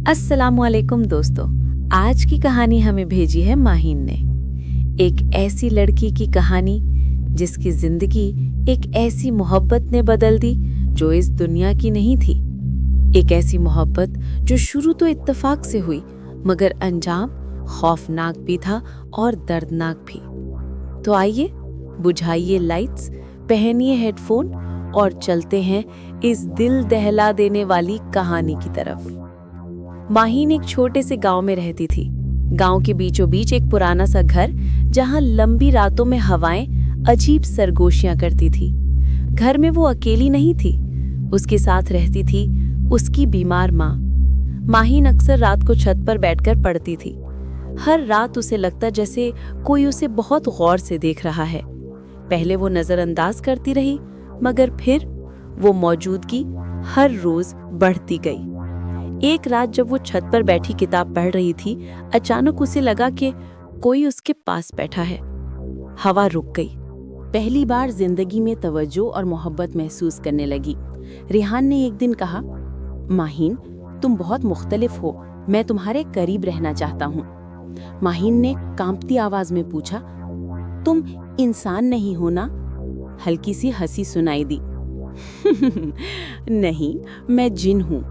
अस्सलामुअलैकुम दोस्तों। आज की कहानी हमें भेजी है माहीन ने। एक ऐसी लड़की की कहानी जिसकी जिंदगी एक ऐसी मोहब्बत ने बदल दी जो इस दुनिया की नहीं थी। एक ऐसी मोहब्बत जो शुरू तो इत्तेफाक से हुई मगर अंजाम खौफनाक भी था और दर्दनाक भी। तो आइए बुझाइए लाइट्स, पहनिए हेडफोन और चलते हैं इस दिल दहला देने वाली कहानी की तरफ। माहीन एक छोटे से गांव में रहती थी। गांव के बीचों बीच एक पुराना सा घर जहां लंबी रातों में हवाएं अजीब सरगोशियां करती थी। घर में वो अकेली नहीं थी, उसके साथ रहती थी उसकी बीमार माँ। माहीन अक्सर रात को छत पर बैठकर पढ़ती थी। हर रात उसे लगता जैसे कोई उसे बहुत गौर से देख रहा है। पहले वो नजरअंदाज करती रही मगर फिर वो मौजूदगी हर रोज बढ़ती गई। एक रात जब वो छत पर बैठी किताब पढ़ रही थी, अचानक उसे लगा कि कोई उसके पास बैठा है। हवा रुक गई। पहली बार जिंदगी में तवज्जो और मोहब्बत महसूस करने लगी। रेहान ने एक दिन कहा, माहीन तुम बहुत मुख्तलिफ हो, मैं तुम्हारे करीब रहना चाहता हूँ। माहीन ने कांपती आवाज में पूछा, तुम इंसान नहीं हो ना? हल्की सी हंसी सुनाई दी। नहीं, मैं जिन हूँ।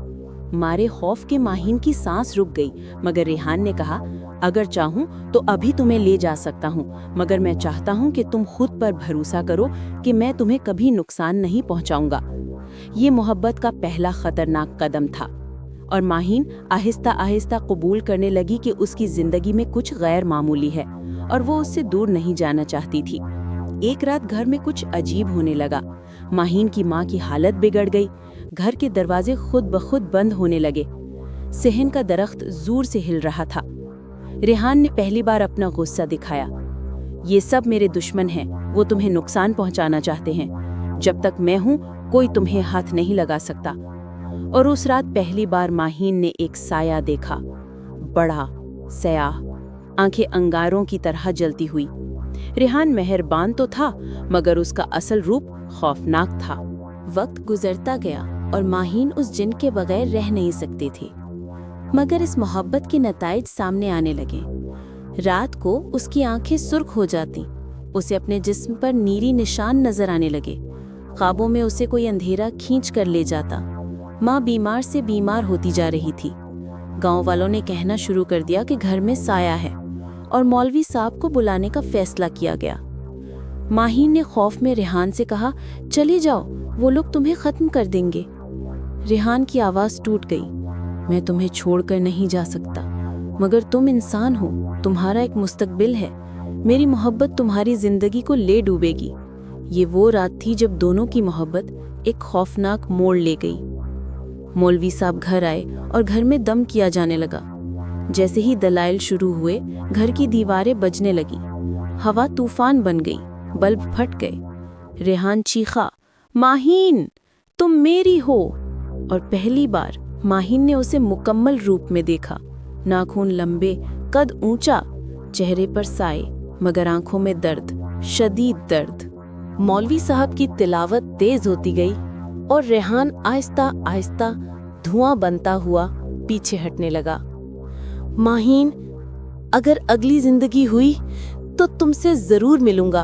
मारे खौफ के माहीन की सांस रुक गई मगर रेहान ने कहा, अगर चाहूं तो अभी तुम्हें ले जा सकता हूं, मगर मैं चाहता हूं कि तुम खुद पर भरोसा करो कि मैं तुम्हें कभी नुकसान नहीं पहुंचाऊंगा। ये मोहब्बत का पहला खतरनाक कदम था और माहीन आहिस्ता आहिस्ता कबूल करने लगी कि उसकी जिंदगी में कुछ गैर मामूली है और वो उससे दूर नहीं जाना चाहती थी। एक रात घर में कुछ अजीब होने लगा। माहीन की माँ की हालत बिगड़ गई। घर के दरवाजे खुद ब खुद बंद होने लगे। सेहन का दरख्त जोर से हिल रहा था। रेहान ने पहली बार अपना गुस्सा दिखाया। ये सब मेरे दुश्मन हैं, वो तुम्हें नुकसान पहुंचाना चाहते हैं। जब तक मैं हूं कोई तुम्हें हाथ नहीं लगा सकता। और उस रात पहली बार माहीन ने एक साया देखा, बड़ा स्याह, आंखें अंगारों की तरह जलती हुई। रेहान मेहरबान तो था मगर उसका असल रूप खौफनाक था। वक्त गुजरता गया और माहीन उस जिन के बगैर रह नहीं सकती थी। मगर इस मोहब्बत के नताइज सामने आने लगे। रात को उसकी आंखें सुर्ख हो जाती, उसे अपने जिस्म पर नीली निशान नजर आने लगे। ख्वाबों में उसे कोई अंधेरा खींच कर ले जाता। माँ बीमार से बीमार होती जा रही थी। गांव वालों ने कहना शुरू कर दिया कि घर में साया है और मौलवी साहब को बुलाने का फैसला किया गया। माहीन ने खौफ में रेहान से कहा, चली जाओ, वो लोग तुम्हें खत्म कर देंगे। रेहान की आवाज टूट गई, मैं तुम्हें छोड़कर नहीं जा सकता, मगर तुम इंसान हो, तुम्हारा एक मुस्तकबिल है। मेरी मोहब्बत तुम्हारी जिंदगी को ले डूबेगी। ये वो रात थी जब दोनों की मोहब्बत एक खौफनाक मोड़ ले गई। मौलवी साहब घर आए और घर में दम किया जाने लगा। जैसे ही दलाइल शुरू हुए, घर की दीवारें बजने लगी। हवा तूफान बन गई, बल्ब फट गए। रेहान चीखा, माहीन तुम मेरी हो। और पहली बार माहीन ने उसे मुकम्मल रूप में देखा। नाखून लंबे, कद ऊंचा, चेहरे पर साए मगर आंखों में दर्द, शदीद दर्द। मौलवी साहब की तिलावत तेज होती गई और रेहान आहिस्ता आहिस्ता धुआं बनता हुआ पीछे हटने लगा। माहीन, अगर अगली जिंदगी हुई तो तुमसे जरूर मिलूंगा।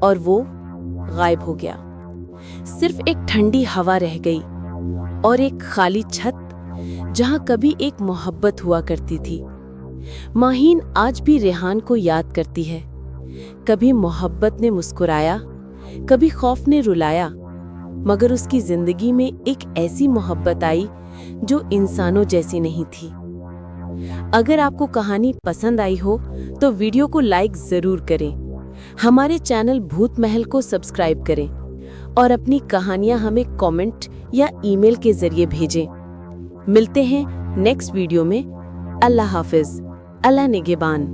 और वो गायब हो गया। सिर्फ एक ठंडी हवा रह गई और एक खाली छत जहां कभी एक मोहब्बत हुआ करती थी। माहीन आज भी रेहान को याद करती है। कभी मोहब्बत ने मुस्कुराया, कभी खौफ ने रुलाया, मगर उसकी जिंदगी में एक ऐसी मोहब्बत आई जो इंसानों जैसी नहीं थी। अगर आपको कहानी पसंद आई हो तो वीडियो को लाइक जरूर करें। हमारे चैनल भूत महल को सब्सक्राइब करें और अपनी कहानियां हमें कमेंट या ईमेल के जरिए भेजें। मिलते हैं नेक्स्ट वीडियो में। अल्लाह हाफिज, अल्लाह निगहबान।